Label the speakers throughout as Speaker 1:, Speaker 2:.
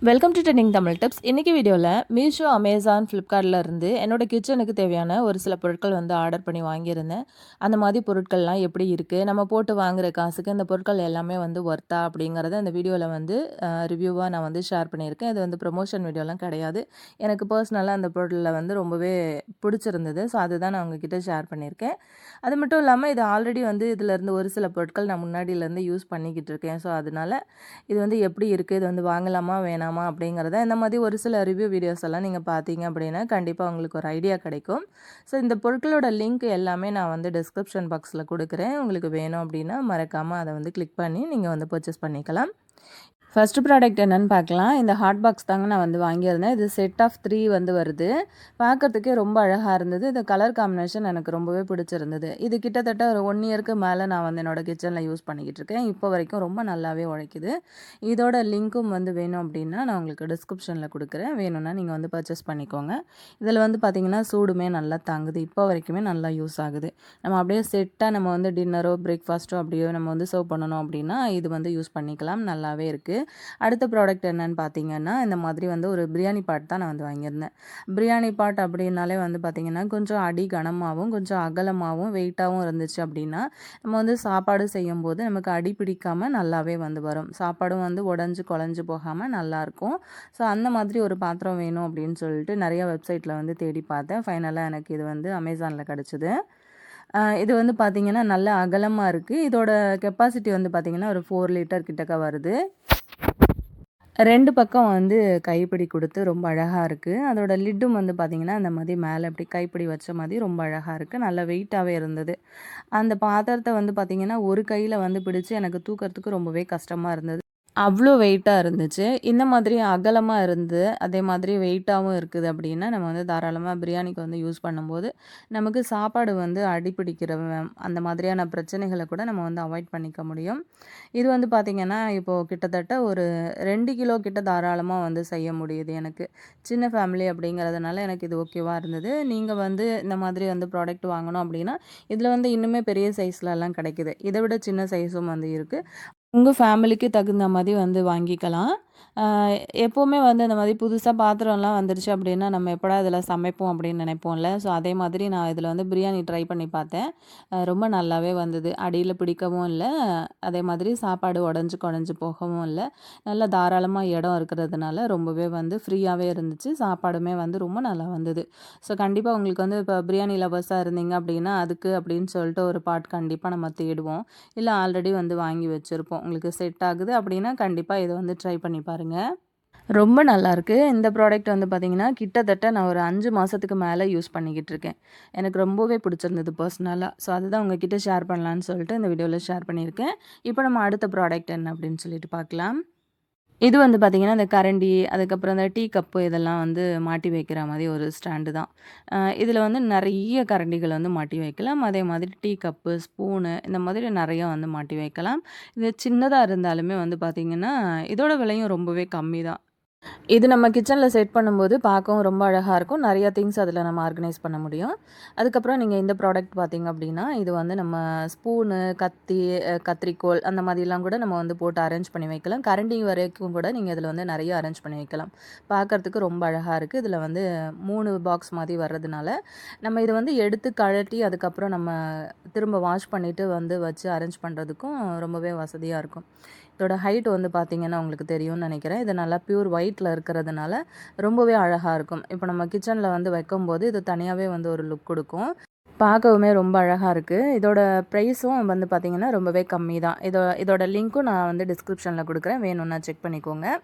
Speaker 1: Welcome to trending Tamil tips. இன்றைக்கி வீடியோவில் Meesho, Amazon, ஃப்ளிப்கார்ட்டில் இருந்து என்னோடய கிச்சனுக்கு தேவையான ஒரு சில பொருட்கள் வந்து ஆர்டர் பண்ணி வாங்கியிருந்தேன். அந்த மாதிரி பொருட்கள்லாம் எப்படி இருக்குது, நம்ம போட்டு வாங்குகிற காசுக்கு இந்த பொருட்கள் எல்லாமே வந்து ஒர்த்தா அப்படிங்கிறத இந்த வீடியோவில் வந்து ரிவ்யூவாக நான் வந்து ஷேர் பண்ணியிருக்கேன். இது வந்து ப்ரொமோஷன் வீடியோலாம் கிடையாது. எனக்கு பர்சனலாக அந்த பொருளில் வந்து ரொம்பவே பிடிச்சிருந்தது. ஸோ அதுதான் நான் உங்ககிட்ட ஷேர் பண்ணியிருக்கேன். அது மட்டும் இல்லாமல் இது ஆல்ரெடி வந்து இதிலேருந்து ஒரு சில பொருட்கள் நான் முன்னாடியிலேருந்து யூஸ் பண்ணிக்கிட்டு இருக்கேன். ஸோ அதனால் இது வந்து எப்படி இருக்குது, இது வந்து வாங்கலாமா வேணாமா அப்படிங்கிறத இந்த மாதிரி ஒரு சில ரிவ்யூ வீடியோஸ் எல்லாம் நீங்கள் பார்த்தீங்க அப்படின்னா கண்டிப்பாக உங்களுக்கு ஒரு ஐடியா கிடைக்கும். ஸோ இந்த பொருட்களோட லிங்க் எல்லாமே நான் வந்து டிஸ்கிரிப்ஷன் பாக்ஸில் கொடுக்குறேன். உங்களுக்கு வேணும் அப்படின்னா மறக்காமல் அதை வந்து கிளிக் பண்ணி நீங்கள் வந்து பர்ச்சேஸ் பண்ணிக்கலாம். ஃபஸ்ட்டு ப்ராடக்ட் என்னென்னு பார்க்கலாம். இந்த ஹாட் பாக்ஸ் தாங்க நான் வந்து வாங்கியிருந்தேன். இது செட் ஆஃப் 3 வந்து வருது. பார்க்கறதுக்கே ரொம்ப அழகாக இருந்தது. இந்த கலர் காம்பினேஷன் எனக்கு ரொம்பவே பிடிச்சிருந்தது. இது கிட்டத்தட்ட ஒரு 1 இயருக்கு மேலே நான் வந்து என்னோடய கிச்சனில் யூஸ் பண்ணிக்கிட்டு இருக்கேன். இப்போ வரைக்கும் ரொம்ப நல்லாவே உழைக்குது. இதோட லிங்க்கும் வந்து வேணும் அப்படின்னா நான் உங்களுக்கு டிஸ்கிரிப்ஷனில் கொடுக்குறேன். வேணும்னா நீங்கள் வந்து பர்ச்சேஸ் பண்ணிக்கோங்க. இதில் வந்து பார்த்திங்கன்னா சூடுமே நல்லா தாங்குது. இப்போ வரைக்குமே நல்லா யூஸ் ஆகுது. நம்ம அப்படியே செட்டாக நம்ம வந்து டின்னரோ பிரேக்ஃபாஸ்ட்டோ அப்படியோ நம்ம வந்து சர்வ் பண்ணணும் அப்படின்னா இது வந்து யூஸ் பண்ணிக்கலாம். நல்லாவே இருக்குது. அடுத்த ப்ராடக்ட் என்னன்னு பார்த்தீங்கன்னா இந்த மாதிரி வந்து ஒரு பிரியாணி பாட் தான் நான் வந்து வாங்கியிருந்தேன். பிரியாணி பாட் அப்படின்னாலே வந்து பார்த்திங்கன்னா கொஞ்சம் அடி கனமாகவும் கொஞ்சம் அகலமாகவும் வெயிட்டாகவும் இருந்துச்சு அப்படின்னா நம்ம வந்து சாப்பாடு செய்யும்போது நமக்கு அடி பிடிக்காமல் நல்லாவே வந்து வரும். சாப்பாடும் வந்து உடஞ்சி குழஞ்சி போகாமல் நல்லாயிருக்கும். ஸோ அந்த மாதிரி ஒரு பாத்திரம் வேணும் அப்படின்னு சொல்லிட்டு நிறைய வெப்சைட்டில் வந்து தேடி பார்த்தேன். ஃபைனலாக எனக்கு இது வந்து அமேசானில் கிடச்சிது. இது வந்து பார்த்திங்கன்னா நல்ல அகலமாக இருக்குது. இதோட கெப்பாசிட்டி வந்து பார்த்திங்கன்னா ஒரு 4 லிட்டர் கிட்டக்க வருது. 2 பக்கம் வந்து கைப்பிடி கொடுத்து ரொம்ப அழகாக இருக்குது. அதோட லிட்டும் வந்து பார்த்திங்கன்னா அந்த மாதிரி மேலே அப்படி கைப்பிடி வச்ச மாதிரி ரொம்ப அழகாக இருக்குது. நல்ல வெயிட்டாகவே இருந்தது. அந்த பாத்திரத்தை வந்து பார்த்திங்கன்னா ஒரு கையில் வந்து பிடிச்சி எனக்கு தூக்கிறதுக்கு ரொம்பவே கஷ்டமாக இருந்தது. அவ்வளோ வெயிட்டாக இருந்துச்சு. இந்த மாதிரி அகலமாக இருந்து அதே மாதிரி வெயிட்டாகவும் இருக்குது அப்படின்னா நம்ம வந்து தாராளமாக பிரியாணிக்கு வந்து யூஸ் பண்ணும்போது நமக்கு சாப்பாடு வந்து அடிப்பிடிக்கிற அந்த மாதிரியான பிரச்சனைகளை கூட நம்ம வந்து அவாய்ட் பண்ணிக்க முடியும். இது வந்து பார்த்திங்கன்னா இப்போது கிட்டத்தட்ட ஒரு 2 கிலோ கிட்ட தாராளமாக வந்து செய்ய முடியுது எனக்கு. சின்ன ஃபேமிலி அப்படிங்கிறதுனால எனக்கு இது ஓகேவாக இருந்தது. நீங்கள் வந்து இந்த மாதிரி வந்து ப்ராடக்ட் வாங்கணும் அப்படின்னா இதில் வந்து இன்னுமே பெரிய சைஸ்லலாம் கிடைக்குது. இதை விட சின்ன சைஸும் வந்து இருக்குது. உங்கள் ஃபேமிலிக்கு தகுந்த மாதிரி வந்து வாங்கிக்கலாம். எப்போவுமே வந்து இந்த மாதிரி புதுசாக பாத்திரம்லாம் வந்துருச்சு அப்படின்னா நம்ம எப்படா இதில் சமைப்போம் அப்படின்னு நினைப்போம்ல. ஸோ அதே மாதிரி நான் இதில் வந்து பிரியாணி ட்ரை பண்ணி பார்த்தேன். ரொம்ப நல்லாவே வந்தது. அடியில் பிடிக்கவும் இல்லை, அதே மாதிரி சாப்பாடு உடஞ்சி குழஞ்சி போகவும் இல்லை. நல்லா தாராளமாக இடம் இருக்கிறதுனால ரொம்பவே வந்து ஃப்ரீயாகவே இருந்துச்சு. சாப்பாடுமே வந்து ரொம்ப நல்லா வந்தது. ஸோ கண்டிப்பாக உங்களுக்கு வந்து இப்போ பிரியாணி லவர்ஸாக இருந்தீங்க அப்படின்னா அதுக்கு அப்படின்னு சொல்லிட்டு ஒரு பாட் கண்டிப்பாக நம்ம தேடுவோம். இல்லை ஆல்ரெடி வந்து வாங்கி வச்சுருப்போம். உங்களுக்கு செட் ஆகுது அப்படின்னா கண்டிப்பாக இதை வந்து ட்ரை பண்ணி பாருங்கள். ரொம்ப நல்லாயிருக்கு. இந்த ப்ராடக்ட் வந்து பார்த்திங்கன்னா கிட்டத்தட்ட நான் ஒரு 5 மாதத்துக்கு மேலே யூஸ் பண்ணிக்கிட்டு இருக்கேன். எனக்கு ரொம்பவே பிடிச்சிருந்தது பர்சனலாக. ஸோ அதுதான் உங்ககிட்ட ஷேர் பண்ணலான்னு சொல்லிட்டு இந்த வீடியோவில் ஷேர் பண்ணியிருக்கேன். இப்போ நம்ம அடுத்த ப்ராடக்ட் என்ன அப்படின்னு சொல்லிட்டு பார்க்கலாம். இது வந்து பார்த்திங்கன்னா இந்த கரண்டி, அதுக்கப்புறம் இந்த டீ கப்பு இதெல்லாம் வந்து மாட்டி வைக்கிற மாதிரி ஒரு ஸ்டாண்டு தான். இதில் வந்து நிறைய கரண்டிகள் வந்து மாட்டி வைக்கலாம். அதே மாதிரி டீ கப்பு, ஸ்பூனு இந்த மாதிரி நிறையா வந்து மாட்டி வைக்கலாம். இது சின்னதாக இருந்தாலுமே வந்து பார்த்திங்கன்னா இதோட விலையும் ரொம்பவே கம்மி தான். இது நம்ம கிச்சனில் செட் பண்ணும்போது பார்க்கவும் ரொம்ப அழகாக இருக்கும். நிறையா திங்ஸ் அதில் நம்ம ஆர்கனைஸ் பண்ண முடியும். அதுக்கப்புறம் நீங்கள் இந்த ப்ராடக்ட் பார்த்திங்க அப்படின்னா இது வந்து நம்ம ஸ்பூனு, கத்தி, கத்திரிக்கோல் அந்த மாதிரிலாம் கூட நம்ம வந்து போட்டு அரேஞ்ச் பண்ணி வைக்கலாம். கரண்டி வரைக்கும் கூட நீங்கள் இதில் வந்து நிறைய அரேஞ்ச் பண்ணி வைக்கலாம். பார்க்குறதுக்கு ரொம்ப அழகாக இருக்குது. இதில் வந்து 3 பாக்ஸ் மாதிரி வர்றதுனால நம்ம இதை வந்து எடுத்து கழட்டி அதுக்கப்புறம் நம்ம திரும்ப வாஷ் பண்ணிவிட்டு வந்து வச்சு அரேஞ்ச் பண்ணுறதுக்கும் ரொம்பவே வசதியாக இருக்கும். இதோட ஹைட் வந்து பார்த்திங்கன்னா உங்களுக்கு தெரியும்னு நினைக்கிறேன். இது நல்லா பியூர் ஒயிட்டில் இருக்கிறதுனால ரொம்பவே அழகாக இருக்கும். இப்போ நம்ம கிச்சனில் வந்து வைக்கும்போது இது தனியாகவே வந்து ஒரு லுக் கொடுக்கும். பார்க்கவுமே ரொம்ப அழகாக இருக்குது. இதோட ப்ரைஸும் வந்து பார்த்திங்கன்னா ரொம்பவே கம்மி தான். இதோட லிங்க்கும் நான் வந்து டிஸ்கிரிப்ஷனில் கொடுக்குறேன். வேணும்னா செக் பண்ணிக்கோங்க.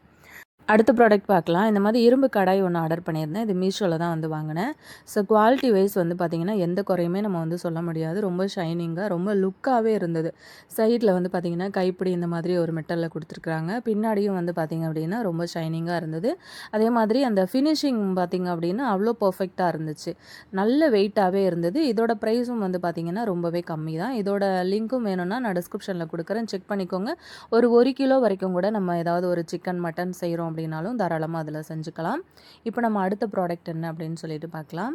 Speaker 1: அடுத்த ப்ராடக்ட் பார்க்கலாம். இந்த மாதிரி இரும்பு கடாய் ஒன்று ஆர்டர் பண்ணியிருந்தேன். இது மீஷோவில் தான் வந்து வாங்கினேன். ஸோ குவாலிட்டி வைஸ் வந்து பார்த்திங்கன்னா எந்த குறையுமே நம்ம வந்து சொல்ல முடியாது. ரொம்ப ஷைனிங்காக ரொம்ப லுக்காகவே இருந்தது. சைடில் வந்து பார்த்திங்கன்னா கைப்பிடி இந்த மாதிரி ஒரு மெட்டலில் கொடுத்துருக்குறாங்க. பின்னாடியும் வந்து பார்த்திங்க அப்படின்னா ரொம்ப ஷைனிங்காக இருந்தது. அதே மாதிரி அந்த ஃபினிஷிங் பார்த்திங்க அப்படின்னா அவ்வளோ பர்ஃபெக்டாக இருந்துச்சு. நல்ல வெயிட்டாகவே இருந்தது. இதோட ப்ரைஸும் வந்து பார்த்திங்கன்னா ரொம்பவே கம்மி தான். இதோட லிங்க்கும் வேணும்னா நான் டிஸ்கிரிப்ஷனில் கொடுக்குறேன். செக் பண்ணிக்கோங்க. ஒரு 1 கிலோ வரைக்கும் கூட நம்ம ஏதாவது ஒரு சிக்கன், மட்டன் செய்கிறோம் அப்படின்னாலும் தாராளமாக அதில் செஞ்சுக்கலாம். இப்போ நம்ம அடுத்த ப்ராடக்ட் என்ன அப்படின்னு சொல்லிட்டு பார்க்கலாம்.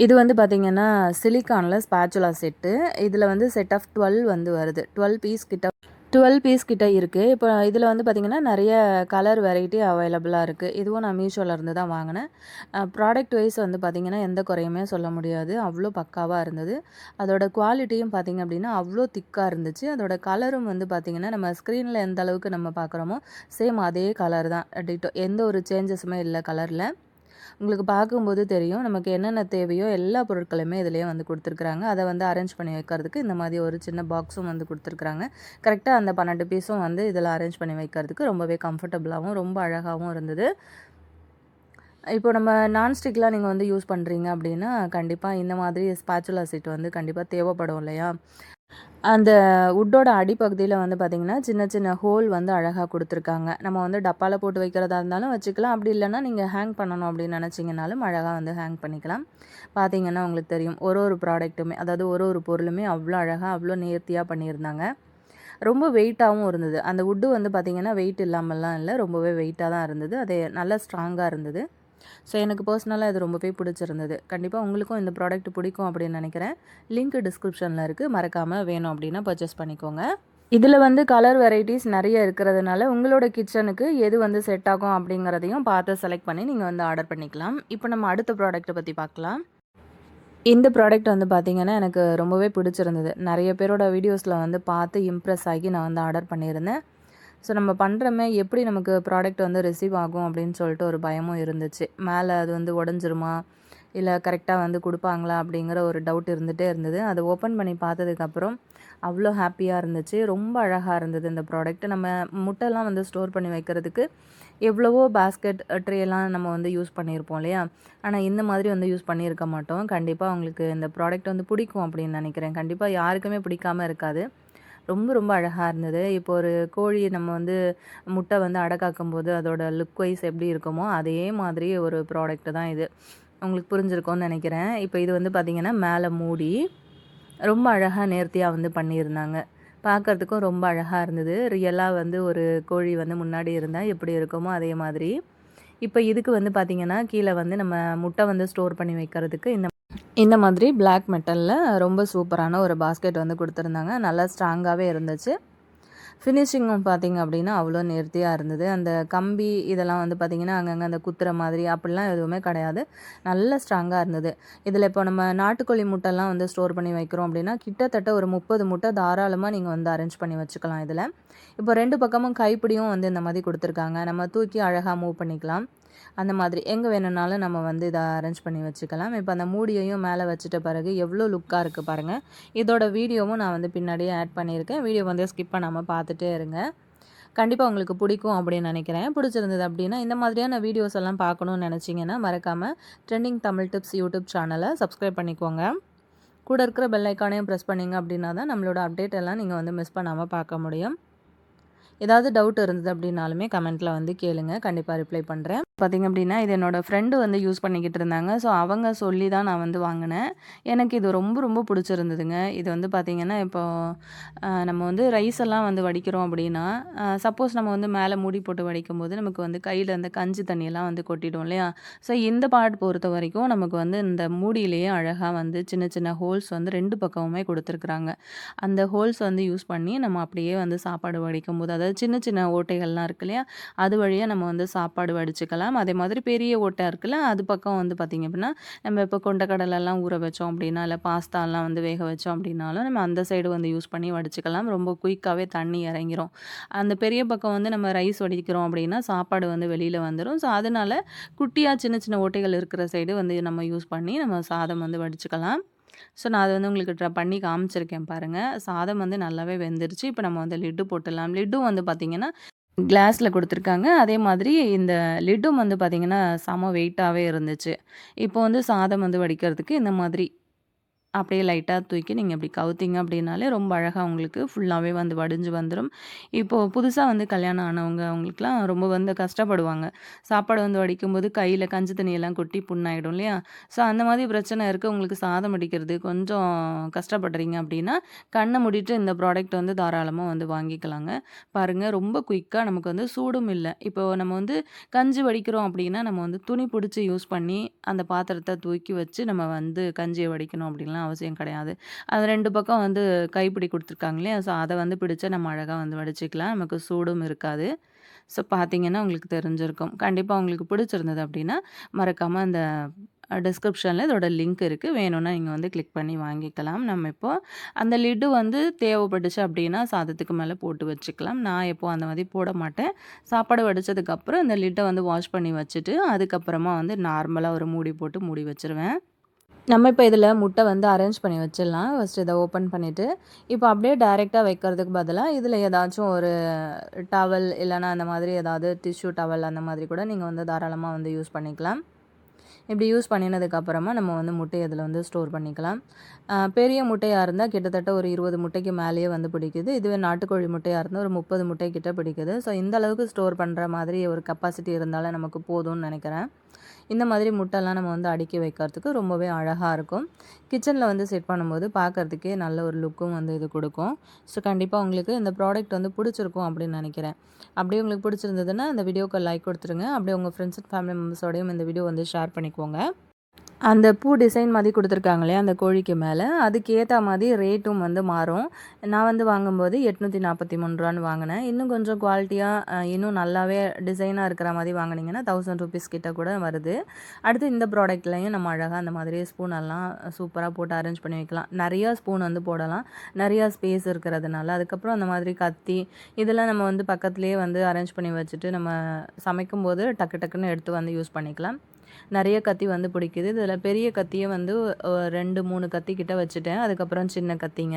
Speaker 1: இது வந்து பார்த்திங்கன்னா சிலிக்கானில் ஸ்பேச்சுலா செட்டு. இதில் வந்து செட் ஆஃப் 12 வந்து வருது. 12 பீஸ் கிட்ட 12 பீஸ் கிட்ட இருக்குது. இப்போ இதில் வந்து பார்த்திங்கன்னா நிறைய கலர் வெரைட்டி அவைலபிளாக இருக்குது. இதுவும் நான் மீஷோவில் இருந்து தான் வாங்கினேன். ப்ராடக்ட் வைஸ் வந்து பார்த்திங்கன்னா எந்த குறையுமே சொல்ல முடியாது. அவ்வளோ பக்காவாக இருந்தது. அதோட குவாலிட்டியும் பார்த்திங்க அப்படின்னா அவ்வளோ திக்காக இருந்துச்சு. அதோட கலரும் வந்து பார்த்திங்கன்னா நம்ம ஸ்க்ரீனில் எந்த அளவுக்கு நம்ம பார்க்குறோமோ சேம் அதே கலர் தான் டிட்டோ. எந்த ஒரு சேஞ்சஸுமே இல்லை கலரில். உங்களுக்கு பார்க்கும்போது தெரியும் நமக்கு என்னென்ன தேவையோ எல்லா பொருட்களுமே இதிலேயே வந்து கொடுத்துருக்குறாங்க. அதை வந்து அரேஞ்ச் பண்ணி வைக்கிறதுக்கு இந்த மாதிரி ஒரு சின்ன பாக்ஸும் வந்து கொடுத்துருக்குறாங்க. கரெக்டாக அந்த 12 பீஸும் வந்து இதில் அரேஞ்ச் பண்ணி வைக்கிறதுக்கு ரொம்பவே கம்ஃபர்டபுளாகவும் ரொம்ப அழகாகவும் இருந்தது. இப்போ நம்ம நான்ஸ்டிக்லாம் நீங்கள் வந்து யூஸ் பண்ணுறீங்க அப்படின்னா கண்டிப்பாக இந்த மாதிரி ஸ்பாச்சுலா செட் வந்து கண்டிப்பாக தேவைப்படும் இல்லையா? அந்த வுட்டோட அடிப்பகுதியில் வந்து பார்த்திங்கன்னா சின்ன சின்ன ஹோல் வந்து அழகாக கொடுத்துருக்காங்க. நம்ம வந்து டப்பாவில் போட்டு வைக்கிறதா இருந்தாலும் வச்சுக்கலாம். அப்படி இல்லைன்னா நீங்கள் ஹேங் பண்ணணும் அப்படின்னு நினச்சிங்கனாலும் அழகாக வந்து ஹேங் பண்ணிக்கலாம். பார்த்திங்கன்னா உங்களுக்கு தெரியும் ஒரு ப்ராடக்ட்டுமே அதாவது ஒரு பொருளுமே அவ்வளோ அழகாக அவ்வளோ நேர்த்தியாக பண்ணியிருந்தாங்க. ரொம்ப வெயிட்டாகவும் இருந்தது. அந்த வுட்டு வந்து பார்த்திங்கன்னா வெயிட் இல்லாமல்லாம் இல்லை, ரொம்பவே வெயிட்டாக தான் இருந்தது. அது நல்லா ஸ்ட்ராங்காக இருந்தது. ஸோ எனக்கு பர்சனலாக இது ரொம்பவே பிடிச்சிருந்தது. கண்டிப்பாக உங்களுக்கும் இந்த ப்ராடக்ட் பிடிக்கும் அப்படின்னு நினைக்கிறேன். லிங்க் டிஸ்கிரிப்ஷனில் இருக்குது. மறக்காமல் வேணும் அப்படின்னா பர்ச்சேஸ் பண்ணிக்கோங்க. இதில் வந்து கலர் வெரைட்டிஸ் நிறைய இருக்கிறதுனால உங்களோட கிச்சனுக்கு எது வந்து செட் ஆகும் அப்படிங்கிறதையும் பார்த்து செலக்ட் பண்ணி நீங்கள் வந்து ஆர்டர் பண்ணிக்கலாம். இப்போ நம்ம அடுத்த ப்ராடக்ட்டை பற்றி பார்க்கலாம். இந்த ப்ராடக்ட் வந்து பார்த்திங்கன்னா எனக்கு ரொம்பவே பிடிச்சிருந்தது. நிறைய பேரோட வீடியோஸில் வந்து பார்த்து இம்ப்ரெஸ் ஆகி நான் வந்து ஆர்டர் பண்ணியிருந்தேன். ஸோ நம்ம பண்ணுறோமே எப்படி நமக்கு ப்ராடக்ட் வந்து ரிசீவ் ஆகும் அப்படின்னு சொல்லிட்டு ஒரு பயமும் இருந்துச்சு. மேலே அது வந்து உடஞ்சிருமா இல்லை கரெக்டாக வந்து கொடுப்பாங்களா அப்படிங்கிற ஒரு டவுட் இருந்துகிட்டே இருந்தது. அதை ஓப்பன் பண்ணி பார்த்ததுக்கப்புறம் அவ்வளோ ஹாப்பியாக இருந்துச்சு. ரொம்ப அழகாக இருந்தது இந்த ப்ராடக்ட். நம்ம முட்டைலாம் வந்து ஸ்டோர் பண்ணி வைக்கிறதுக்கு எவ்வளவோ பேஸ்கெட் ட்ரேலாம் நம்ம வந்து யூஸ் பண்ணியிருப்போம் இல்லையா? ஆனால் இந்த மாதிரி வந்து யூஸ் பண்ணியிருக்க மாட்டோம். கண்டிப்பாக உங்களுக்கு இந்த ப்ராடக்ட் வந்து பிடிக்கும் அப்படின்னு நினைக்கிறேன். கண்டிப்பாக யாருக்குமே பிடிக்காமல் இருக்காது. ரொம்ப ரொம்ப அழகாக இருந்தது. இப்போ ஒரு கோழி நம்ம வந்து முட்டை வந்து அடை காக்கும்போது அதோட லுக் வைஸ் எப்படி இருக்குமோ அதே மாதிரி ஒரு ப்ராடக்ட் தான் இது. உங்களுக்கு புரிஞ்சிருக்கும்னு நினைக்கிறேன். இப்போ இது வந்து பார்த்திங்கன்னா மேலே மூடி ரொம்ப அழகாக நேர்த்தியாக வந்து பண்ணியிருந்தாங்க. பார்க்குறதுக்கும் ரொம்ப அழகாக இருந்தது. ரியலாக வந்து ஒரு கோழி வந்து முன்னாடி இருந்தால் எப்படி இருக்குமோ அதே மாதிரி. இப்போ இதுக்கு வந்து பார்த்திங்கன்னா கீழே வந்து நம்ம முட்டை வந்து ஸ்டோர் பண்ணி வைக்கிறதுக்கு இந்த மாதிரி பிளாக் மெட்டலில் ரொம்ப சூப்பரான ஒரு பாஸ்கெட் வந்து கொடுத்துருந்தாங்க. நல்லா ஸ்ட்ராங்காகவே இருந்துச்சு. ஃபினிஷிங்கும் பார்த்திங்க அப்படின்னா அவ்வளோ நேர்த்தியாக இருந்தது. அந்த கம்பி இதெல்லாம் வந்து பார்த்திங்கன்னா அங்கங்கே அந்த குத்துற மாதிரி அப்படிலாம் எதுவுமே கிடையாது. நல்ல ஸ்ட்ராங்காக இருந்தது. இதில் இப்போ நம்ம நாட்டுக்கோழி முட்டைலாம் வந்து ஸ்டோர் பண்ணி வைக்கிறோம் அப்படின்னா கிட்டத்தட்ட ஒரு 30 முட்டை தாராளமாக நீங்கள் வந்து அரேஞ்ச் பண்ணி வச்சுக்கலாம் இதில். இப்போ 2 பக்கமும் கைப்பிடியும் வந்து இந்த மாதிரி கொடுத்துருக்காங்க. நம்ம தூக்கி அழகாக மூவ் பண்ணிக்கலாம். அந்த மாதிரி எங்கே வேணும்னாலும் நம்ம வந்து இதை அரேஞ்ச் பண்ணி வச்சுக்கலாம். இப்போ அந்த மூடியையும் மேலே வச்சுட்ட பிறகு எவ்வளோ லுக்காக இருக்குது பாருங்கள். இதோட வீடியோவும் நான் வந்து பின்னாடியே ஆட் பண்ணியிருக்கேன். வீடியோ வந்து ஸ்கிப் பண்ணாமல் பார்த்துட்டே இருங்க. கண்டிப்பாக உங்களுக்கு பிடிக்கும் அப்படின்னு நினைக்கிறேன். பிடிச்சிருந்தது அப்படின்னா இந்த மாதிரியான வீடியோஸ் எல்லாம் பார்க்கணுன்னு நினச்சிங்கன்னா மறக்காமல் ட்ரெண்டிங் தமிழ் டிப்ஸ் யூடியூப் சேனலை சப்ஸ்கிரைப் பண்ணிக்கோங்க. கூட இருக்கிற பெல் ஐக்கானையும் ப்ரெஸ் பண்ணிங்க அப்படின்னா தான் நம்மளோட அப்டேட் எல்லாம் நீங்கள் வந்து மிஸ் பண்ணாமல் பார்க்க முடியும். ஏதாவது டவுட் இருந்தது அப்படின்னாலுமே கமெண்ட்டில் வந்து கேளுங்க. கண்டிப்பாக ரிப்ளை பண்ணுறேன். பார்த்திங்க அப்படின்னா இது என்னோடய ஃப்ரெண்டு வந்து யூஸ் பண்ணிக்கிட்டு இருந்தாங்க. ஸோ அவங்க சொல்லி தான் நான் வந்து வாங்கினேன். எனக்கு இது ரொம்ப ரொம்ப பிடிச்சிருந்ததுங்க. இது வந்து பார்த்திங்கன்னா இப்போது நம்ம வந்து ரைஸ் எல்லாம் வந்து வடிக்கிறோம் அப்படின்னா சப்போஸ் நம்ம வந்து மேலே மூடி போட்டு வடிக்கும்போது நமக்கு வந்து கையில் அந்த கஞ்சி தண்ணியெல்லாம் வந்து கொட்டிடும் இல்லையா? ஸோ இந்த பார்ட் பொறுத்த வரைக்கும் நமக்கு வந்து இந்த மூடியிலேயே அழகாக வந்து சின்ன சின்ன ஹோல்ஸ் வந்து 2 பக்கமுமே கொடுத்துருக்குறாங்க. அந்த ஹோல்ஸ் வந்து யூஸ் பண்ணி நம்ம அப்படியே வந்து சாப்பாடு வடிக்கும்போது அதாவது சின்ன சின்ன ஓட்டைகள்லாம் இருக்கு இல்லையா? அது வழியாக நம்ம வந்து சாப்பாடு வடிச்சுக்கலாம். அதே மாதிரி பெரிய ஓட்டை இருக்குல்ல அது பக்கம் வந்து பார்த்திங்க அப்படின்னா நம்ம இப்போ கொண்டக்கடலைலாம் ஊற வச்சோம் அப்படின்னா இல்லை பாஸ்தாலாம் வந்து வேக வச்சோம் அப்படின்னாலும் நம்ம அந்த சைடு வந்து யூஸ் பண்ணி வடிச்சுக்கலாம். ரொம்ப குயிக்காகவே தண்ணி இறங்கிரும். அந்த பெரிய பக்கம் வந்து நம்ம ரைஸ் வடிக்கிறோம் அப்படின்னா சாப்பாடு வந்து வெளியில் வந்துடும். ஸோ அதனால் குட்டியாக சின்ன சின்ன ஓட்டைகள் இருக்கிற சைடு வந்து நம்ம யூஸ் பண்ணி நம்ம சாதம் வந்து வடிச்சுக்கலாம். ஸோ நான் அதை வந்து உங்களுக்கு பண்ணி காமிச்சிருக்கேன் பாருங்கள். சாதம் வந்து நல்லாவே வெந்துருச்சு. இப்போ நம்ம வந்து லிட்டு போட்டுடலாம். லிட்டும் வந்து பார்த்திங்கன்னா கிளாஸில் கொடுத்துருக்காங்க. அதே மாதிரி இந்த லிட்டும் வந்து பார்த்திங்கன்னா செம வெயிட்டாகவே இருந்துச்சு. இப்போ வந்து சாதம் வந்து வடிக்கிறதுக்கு இந்த மாதிரி அப்படியே லைட்டாக தூக்கி நீங்கள் இப்படி கவுத்திங்க அப்படின்னாலே ரொம்ப அழகாக உங்களுக்கு ஃபுல்லாகவே வந்து வடிஞ்சு வந்துடும். இப்போது புதுசாக வந்து கல்யாணம் ஆனவங்க அவங்களுக்குலாம் ரொம்ப வந்து கஷ்டப்படுவாங்க. சாப்பாடு வந்து வடிக்கும்போது கையில் கஞ்சி தண்ணியெல்லாம் கொட்டி புண்ணாயிடும் இல்லையா? ஸோ அந்த மாதிரி பிரச்சனை இருக்குது. உங்களுக்கு சாதம் வடிக்கிறது கொஞ்சம் கஷ்டப்படுறீங்க அப்படின்னா கண்ணை மூடிட்டு இந்த ப்ராடக்ட் வந்து தாராளமாக வந்து வாங்கிக்கலாங்க. பாருங்கள் ரொம்ப குயிக்காக நமக்கு வந்து சூடும் இல்லை. இப்போது நம்ம வந்து கஞ்சி வடிக்கிறோம் அப்படின்னா நம்ம வந்து துணி பிடிச்சி யூஸ் பண்ணி அந்த பாத்திரத்தை தூக்கி வச்சு நம்ம வந்து கஞ்சியை வடிக்கணும் அப்படின்லாம் பிடிக்கணும்னு அவசியம் கிடையாது. அது 2 பக்கம் வந்து கைப்பிடி குடுத்துருக்காங்க இல்லையா? ஸோ அத வந்து பிடிச்சா நம்ம அழகா வந்து வடிச்சுக்கலாம். நமக்கு சூடும் இருக்காது. ஸோ பார்த்தீங்கன்னா உங்களுக்கு தெரிஞ்சிருக்கும். கண்டிப்பா உங்களுக்கு பிடிச்சிருந்தது அப்டின்னா, மறக்காம அந்த டிஸ்கிரிப்ஷன்ல இதோட லிங்க் இருக்கு. வேணும்னா நீங்க வந்து கிளிக் பண்ணி வாங்கிக்கலாம். நம்ம இப்போ அந்த லிட்டு வந்து தேவைப்பட்டுச்சு அப்டின்னா, சாதத்துக்கு மேல போட்டு வச்சுக்கலாம். நான் எப்போ அந்த மாரி போட மாட்டேன். சாப்பாடு வடிச்சதுக்கப்புறம் இந்த லிட்ட வந்து வாஷ் பண்ணி வச்சுட்டு, அதுக்கப்புறமா வந்து நார்மலா ஒரு மூடி போட்டு மூடி வச்சுருவேன். நம்ம இப்போ இதில முட்டை வந்து அரேஞ்ச் பண்ணி வச்சிடலாம். ஃபர்ஸ்ட்டு இத ஓப்பன் பண்ணிட்டு, இப்போ அப்படியே டைரக்ட்டா வைக்கிறதுக்கு பதிலா, இதில ஏதாச்சும் ஒரு டவல் இல்லன்னா அந்த மாதிரி ஏதாவது டிஷ்யூ டவல் அந்த மாதிரி கூட நீங்க வந்து தாராளமா வந்து யூஸ் பண்ணிக்கலாம். இப்படி யூஸ் பண்ணினதுக்கப்புறமா நம்ம வந்து முட்டைய இதில வந்து ஸ்டோர் பண்ணிக்கலாம். பெரிய முட்டையா இருந்தா கிட்டத்தட்ட ஒரு 20 முட்டைக்கு மேலேயே வந்து பிடிக்குது. இதுவே நாட்டுக்கோழி முட்டையா இருந்தா ஒரு 30 முட்டை கிட்ட பிடிக்குது. ஸோ இந்த அளவுக்கு ஸ்டோர் பண்ற மாதிரி ஒரு கெப்பாசிட்டி இருந்தாலே நமக்கு போதும்னு நெனைக்கிறேன். இந்த மாதிரி முட்டைலாம் நம்ம வந்து அடுக்கி வைக்கிறதுக்கு ரொம்பவே அழகா இருக்கும். கிச்சனில் வந்து செட் பண்ணும்போது பார்க்கறதுக்கே நல்ல ஒரு லுக்கும் வந்து இது குடுக்கும். ஸோ கண்டிப்பா உங்களுக்கு இந்த ப்ராடக்ட் வந்து பிடிச்சிருக்கும் அப்படின்னு நெனைக்கிறேன். அப்படியே உங்களுக்கு பிடிச்சிருந்ததுன்னா இந்த வீடியோக்கு லைக் குடுத்துருங்க. அப்படியே உங்க ஃப்ரெண்ட்ஸ் அண்ட் ஃபேமிலி மெம்பர்ஸோடையும் இந்த வீடியோ வந்து ஷேர் பண்ணிக்கோங்க. அந்த பூ டிசைன் மாதிரி குடுத்துருக்காங்க இல்லையா? அந்த கோழிக்கு மேல, அதுக்கு ஏத்தா மாதிரி ரேட்டும் வந்து மாறும். நான் வந்து வாங்கும்போது ரூ. 843 வாங்குனேன். இன்னும் கொஞ்சம் குவாலிட்டியா இன்னும் நல்லாவே டிசைனா இருக்கிற மாரி வாங்குனீங்கன்னா, ₹1000 கிட்ட கூட வருது. அடுத்து இந்த ப்ராடக்ட்லயும் நம்ம அழகா அந்த மாதிரி ஸ்பூனெல்லாம் சூப்பரா போட்டு அரேஞ்ச் பண்ணி வைக்கலாம். நெறையா ஸ்பூன் வந்து போடலாம். நெறையா ஸ்பேஸ் இருக்கிறதுனால. அதுக்கப்புறம் அந்த மாதிரி கத்தி, இதெல்லாம் நம்ம வந்து பக்கத்திலேயே வந்து அரேஞ்ச் பண்ணி வச்சுட்டு, நம்ம சமைக்கும்போது டக்கு டக்குன்னு எடுத்து வந்து யூஸ் பண்ணிக்கலாம். நெறைய கத்தி வந்து பிடிக்குது. இதில பெரிய கத்தியே வந்து 2, 3 கத்தி கிட்ட வச்சுட்டேன். அதுக்கப்புறம் சின்ன கத்திங்க.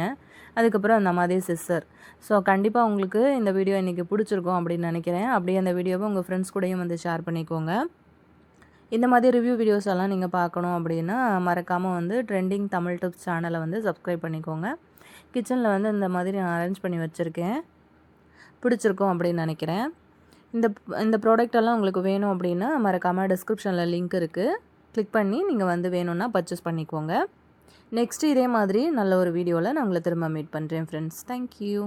Speaker 1: அதுக்கப்புறம் அந்த மாதிரி சிஸ்ஸர். ஸோ கண்டிப்பா உங்களுக்கு இந்த வீடியோ இன்னைக்கு பிடிச்சிருக்கும் அப்படின்னு நெனைக்கிறேன். அப்படியே அந்த வீடியோவ உங்க ஃப்ரெண்ட்ஸ் கூடயும் வந்து ஷேர் பண்ணிக்கோங்க. இந்த மாதிரி ரிவ்யூ வீடியோஸ் எல்லாம் நீங்க பார்க்கணும் அப்படின்னா, மறக்காம வந்து ட்ரெண்டிங் தமிழ் டிப்ஸ் சேனல வந்து சப்ஸ்கிரைப் பண்ணிக்கோங்க. கிச்சன்ல வந்து இந்த மாதிரி நான் அரேஞ்ச் பண்ணி வச்சிருக்கேன். பிடிச்சிருக்கும் அப்படின்னு நெனைக்கிறேன். இந்த இந்த ப்ராடக்ட் எல்லாம் உங்களுக்கு வேணும் அப்படின்னா, மறக்காம டிஸ்கிரிப்ஷன்ல லிங்க் இருக்கு. கிளிக் பண்ணி நீங்க வந்து வேணும்னா பர்ச்சேஸ் பண்ணிக்கோங்க. நெக்ஸ்ட் இதே மாதிரி நல்ல ஒரு வீடியோல நான் உங்கள திரும்ப மீட் பண்றேன் ஃப்ரெண்ட்ஸ். Thank you.